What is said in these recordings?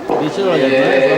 पीछे हो जाता है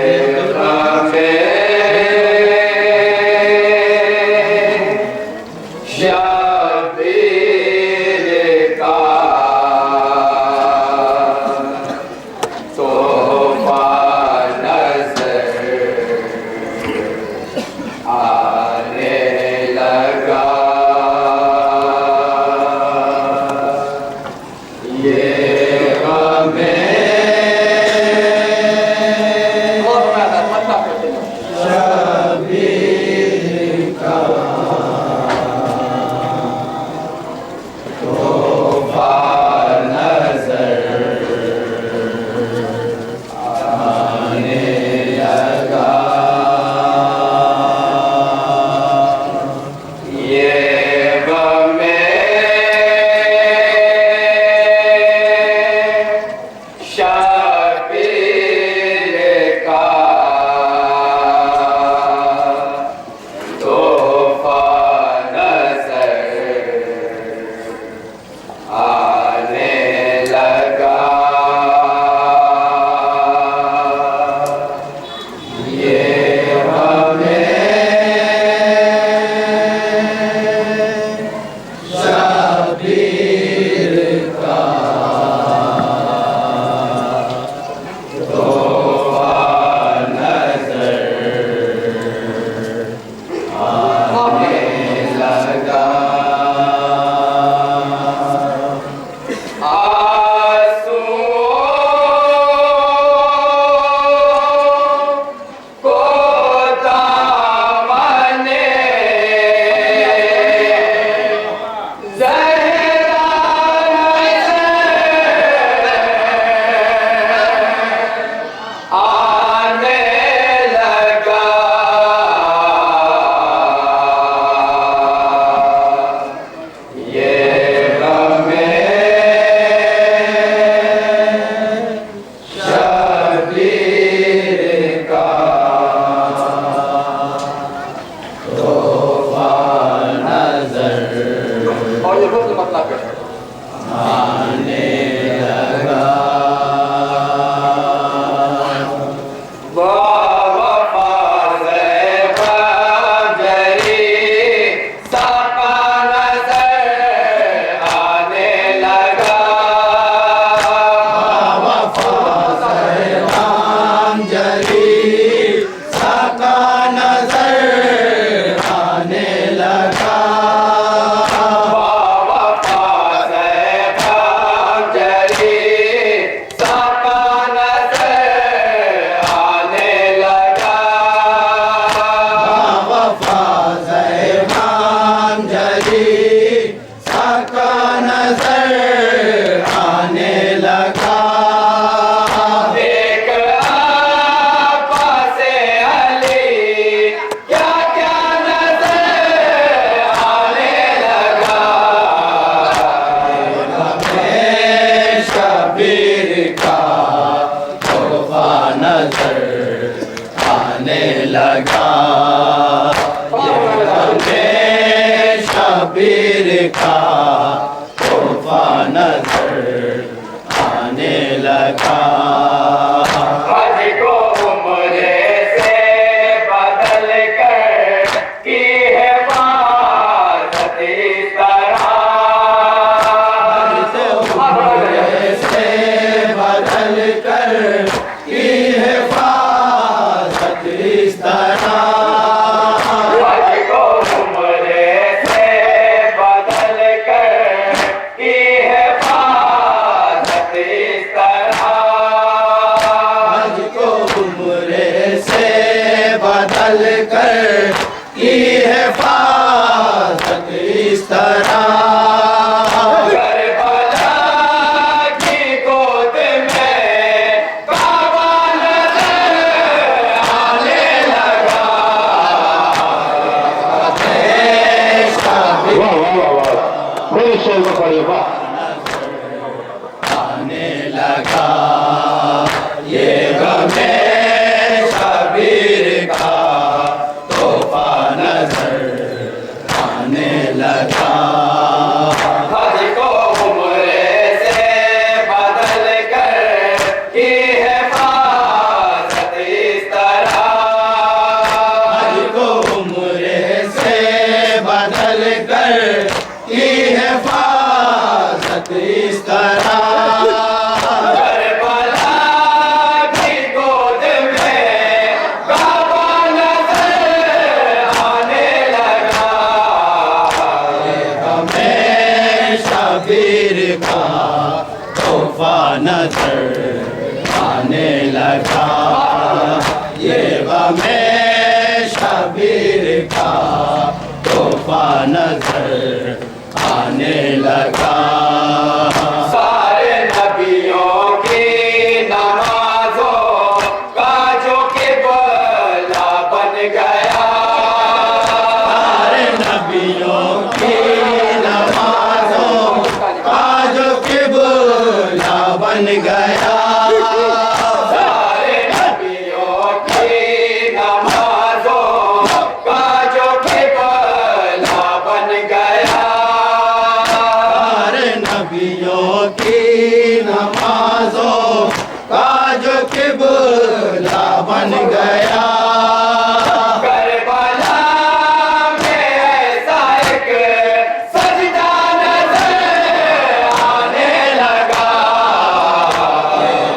नजर आने लगा, ये गमे शबीर का तोहफा नजर आने लगा। सारे नबियों की नमाजों का जो किबला बन गया, सारे नबियों की नमाजों का जो किबला बन गया, सारे नबियों की नमाजों का जो किबला बन गया, सारे नबियों की नमाजों का जो किबला बन गया। करबला में ऐसा एक सजदा नजर आने लगा,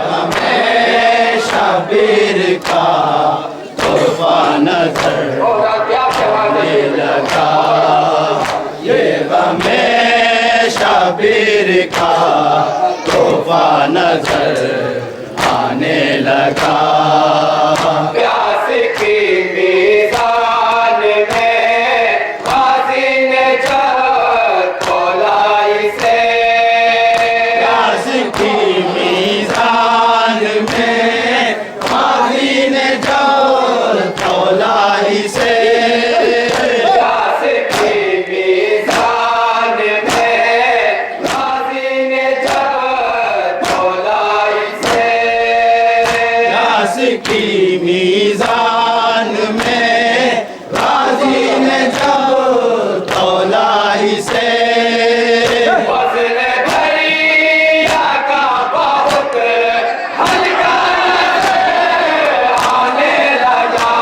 हमें शबीर का तोहफा नजर क्या आने लगा, ये हमें शबीर का तोहफा नजर आने लगा। प्यास की मीज़ान में काज़ी ने जब तोला इसे, प्यास की मीज़ान में काज़ी ने जो तौला इसे, प्यास की मीज़ान में काज़ी ने जब तोला इसे, प्यास की मीज़ान में काज़ी ने जो तौला इसे, वज़न दरिया का बहुत हल्का नजर आने लगा,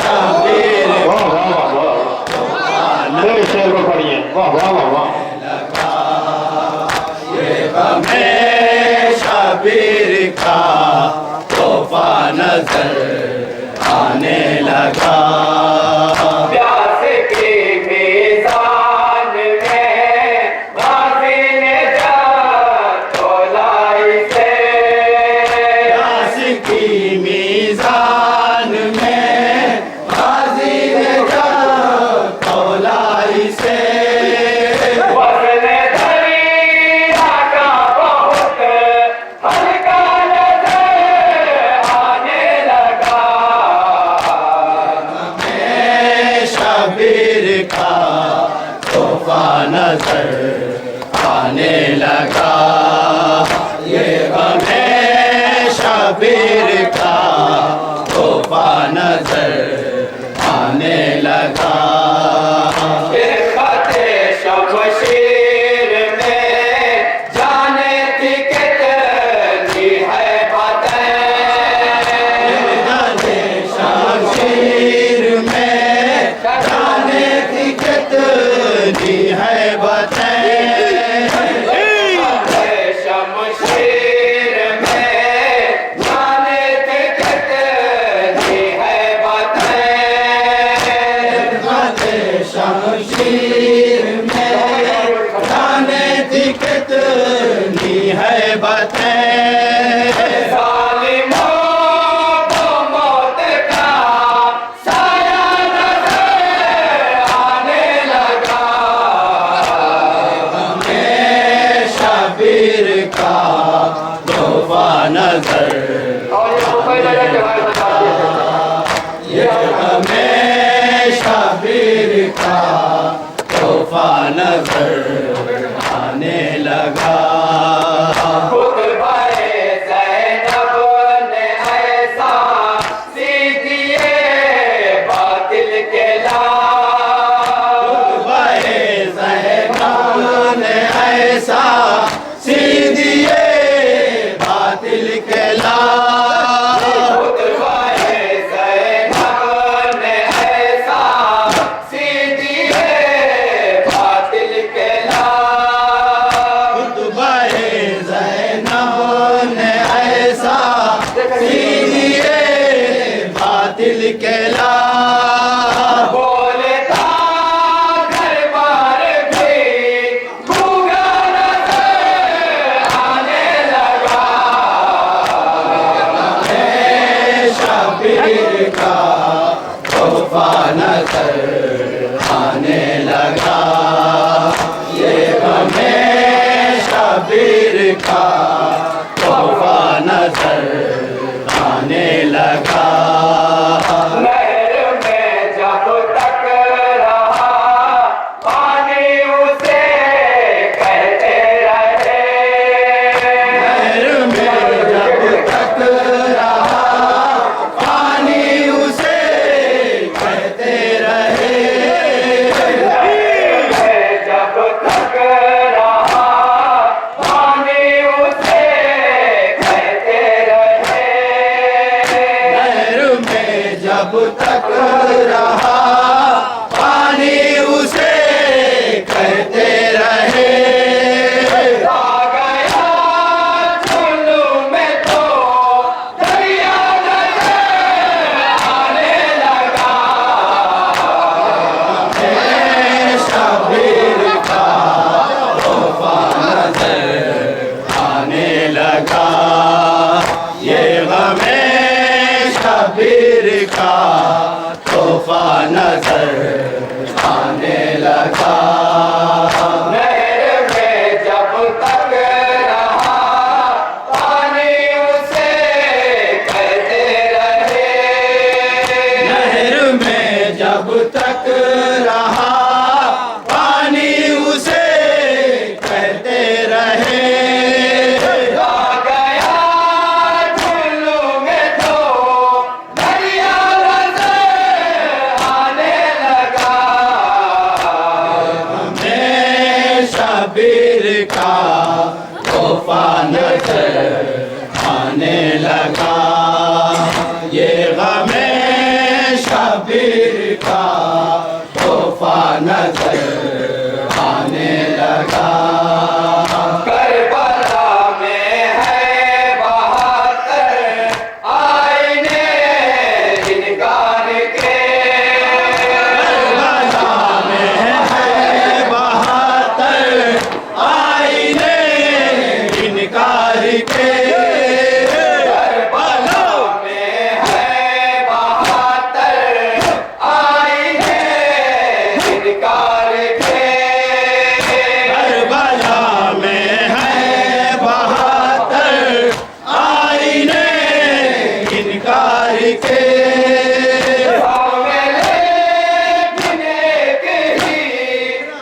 शबीर वाह वाह वाह वाह, मेरे शेर को पढ़िए, वाह वाह वाह वाह। हमें शबीर का तोहफा नजर आने लगा, प्यास की मीज़ान में काज़ी ने जब तोला इसे, प्यास की मीज़ान में काज़ी ने जो तौला इसे, वज़न दरिया का बहुत हल्का नजर आने लगा, हमें शबीर का तोहफा नजर आने लगा, ये हमें शबीर का तोहफा नजर आने लगा। खिदमत शमशीर में जाने थी कितनी है बातें, शमशीर में जाने थी कितनी है बताएं, शमशीर में जाने थी कितनी है बातें, शमशीर में जाने थी कितनी है बताएं, जालिमों को मौत का साया नजर आने लगा, हमें शबीर का तोहफा नजर ये हमें शबीर का तोहफा नजर आने लगा, खुतबाए ज़ैनब ने ऐसा सीखिए बातिल के लाल, खुतबाए ज़ैनब ने ऐसा सीधिए बातिल के लाल, खुतबाए ज़ैनब ने ऐसा सीखिए बातिल के लाल, शबीर का तोहफा नजर आने लगा। नहर में जब तक रहा पानी उसे कहते रहे। नहर में जब तक रहा पानी उसे कहते रहे। जब तक रहा पानी उसे कहते रहे। नहर में जब तक रहा पानी उसे कहते रहे। आ गया चुल्लू में तो दरिया नजर आने लगा। शबीर का तोहफा नजर आने लगा। ये गमे शबीर का तोहफा नजर आने लगा। नहर में जब तक रहा पानी उसे कहते रहे। नहर में जब तक रहा पानी उसे कहते रहे। आ गया चुल्लू में तो दरिया नजर आने लगा। हमें शबीर का तोहफा नजर आने लगा। ये गमे शबीर का तोहफा नजर आने लगा। करबला में है बहादुर आईने इनकार के। करबला में है बहादुर आईने इनकार के। करबला में है बहादुर आईने इनकार के। करबला में है बहादुर आईने इनकार के। सामने लेकिन एक ही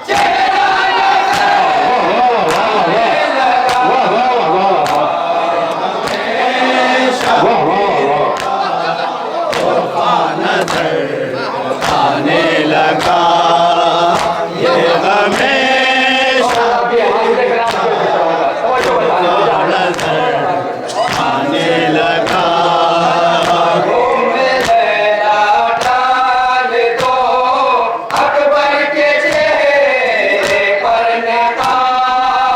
चेहरा नजर आने लगा। तोहफा नजर आने लगा। ये गमे नजर आने लगा। डाल दो अकबर के चेहरे पर नकाब।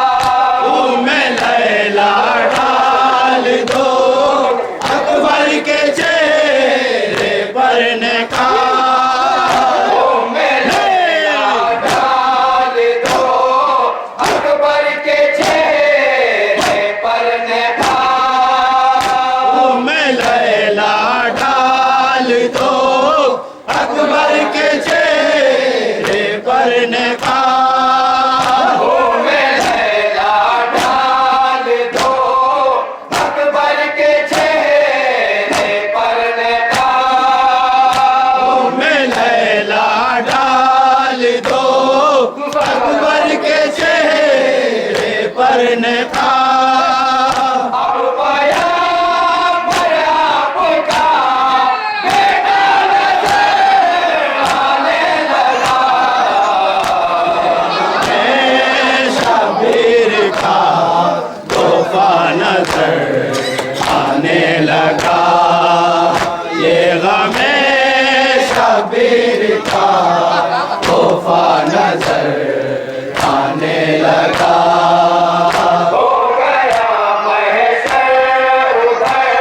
में लैला डाल दो अकबर के चेहरे पर नकाब। डाल दो अकबर के चेहरे पर नकाब। में लैला डाल दो अकबर के चेहरे पर नकाब। डाल दो अकबर के चेहरे पर नकाब। में लैला डाल दो अकबर के चेहरे पर नकाब। अब पैगंबर आपका बेटा नजर आने लगा। शबीर का तोहफा नजर आने लगा। ये गमे शबीर का तोहफा नजर आने लगा। हो गया महशर उधर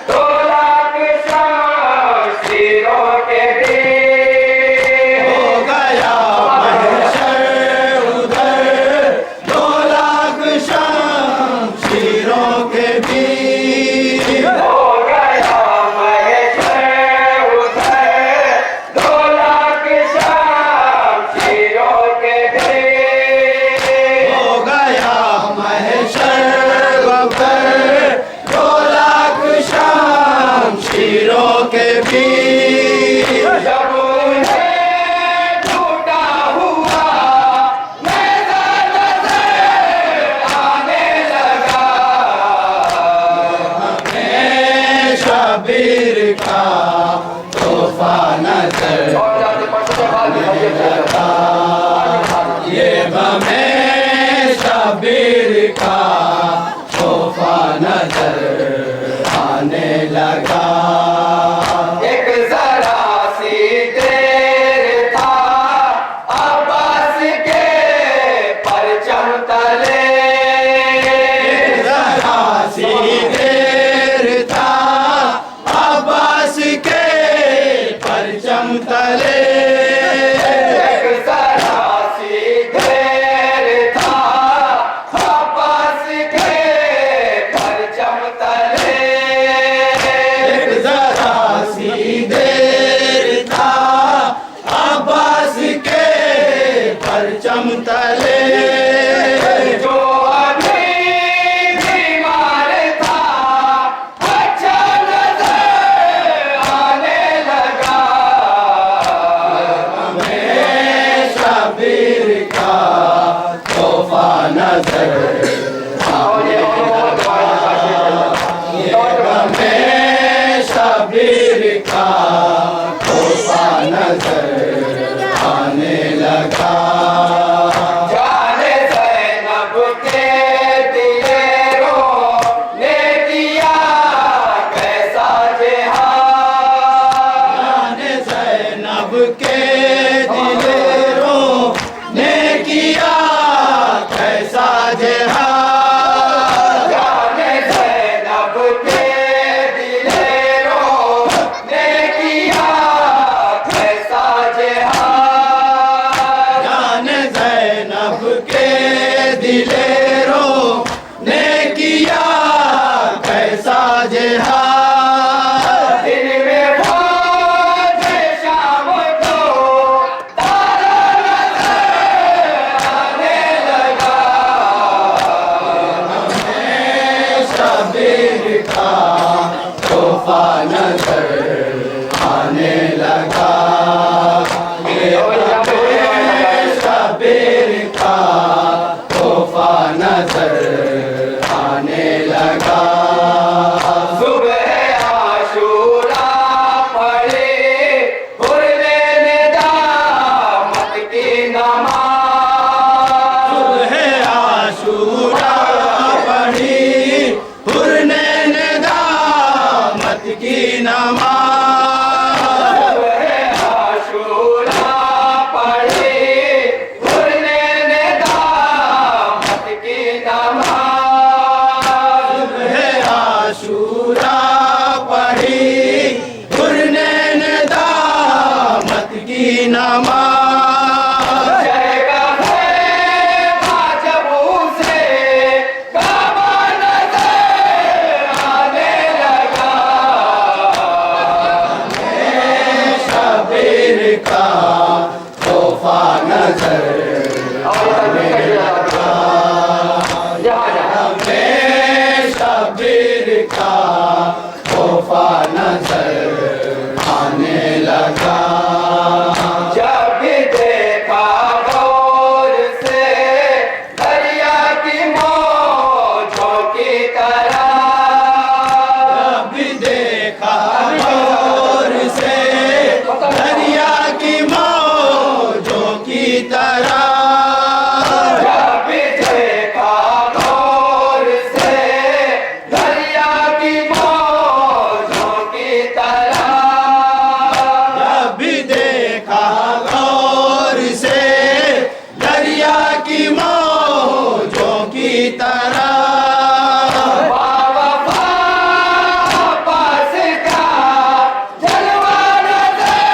2 लाख शमशीरों के बीच। हो गया महशर उधर 2 लाख शमशीरों के बीच। हो गया महशर उधर 2 लाख शमशीरों के बीच। शबीर का तोहफा नजर और जाते पढ़ते बाद ये गमे शबीर का तोहफा नजर आने लगा। एक जरा सी देर था अब्बास के परचम तले, जरा सी देर था अब्बास के परचम तले, एक जरा सी देर था अब्बास के परचम तले, जरा सी देर था अब्बास के परचम तले, जो अभी बीमार था अच्छा नजर आने लगा। शबीर का तोहफा नजर हमें शबीर का तोहफा नजर आने लगा। जाने ज़ैनब के दिलेरो ने किया कैसा जिहाद, जाने ज़ैनब के दिलेरों ने किया कैसा जिहाद, जाने ज़ैनब के दिलेरो ने किया कैसा जिहाद, जाने ज़ैनब के दिलेरों ने किया कैसा जिहाद, दिन में फौज शाम को तारा नजर आने लगा। शबीर का तोहफा नजर आने लगा। शबीर का तोहफा नजर आने लगा। सुबह आशूरा पढ़े हुर्रे निदामत की नमाज, है आशूरा पढ़ी हुर्ने निदामत की नमाज, सुबह आशूरा पढ़े हुर्रे निदामत की नमाज, है आशूरा पढ़ी हुर्ने निदामत की नमाज, जय का है जब उसे काबा नजर आने लगा। शबीर का तोहफा नजर हमें शबीर का तोहफा नजर आने लगा। जब भी देखा गौर से दरिया की मौजों की तरह, अभी देखा गौर से दरिया की मौजों की तरह, जब भी देखा गौर से दरिया की मौजों की तरह, अभी देखा गौर से दरिया की मौजों की तरह, बावफा पास का जलवा नजर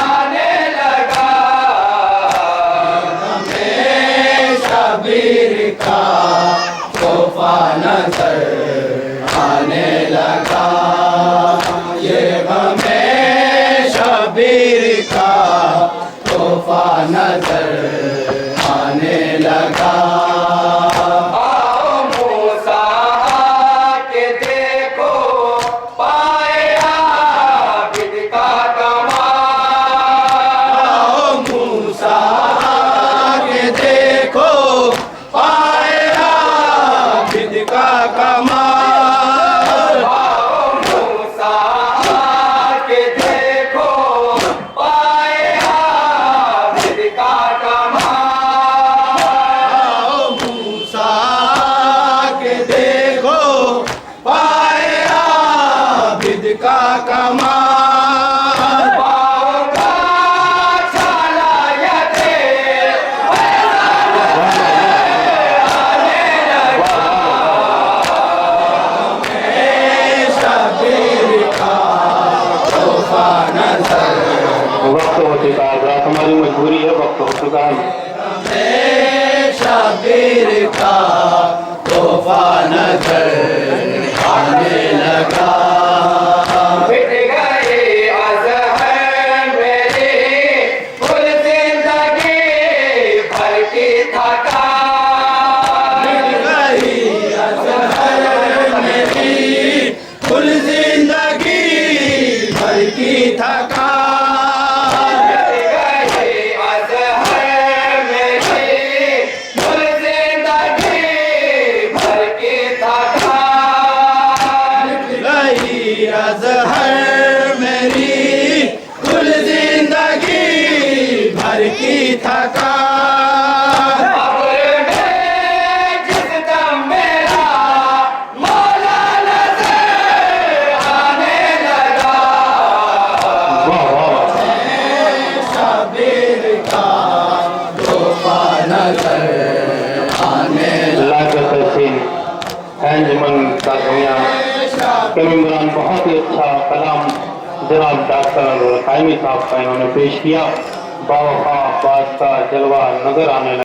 आने लगा। हमें शबीर का तोहफा नजर आने लगा। ये हमें शबीर का तोहफा नजर आने लगा। आओ मूसा के देखो पाए आबिद का कमाल, आओ मूसा के देखो पाए आबिद का कमाल, आओ मूसा तोहफा नजर आने लगा। मिट गई अज़हर मेरी कुल जिंदगी भर की थकान। मिट गई अज़हर मेरी कुल जिंदगी भर की थकान। मिट गई अज़हर मेरी कुल जिंदगी भर की थकान। गई अज़हर मेरी कुल जिंदगी भर की थकान। कब्र में जिस दम मेरा मौला नजर आने लगा। वाह वाह शबीर का तोहफा नजर आने लागत हसीन अंजुमन का दुनिया कवि इमरान बहुत ही अच्छा कलाम जनाब डॉक्टर कायमी साहब का इन्होंने पेश किया। बावफा अब्बास का जलवा नजर आने लगा।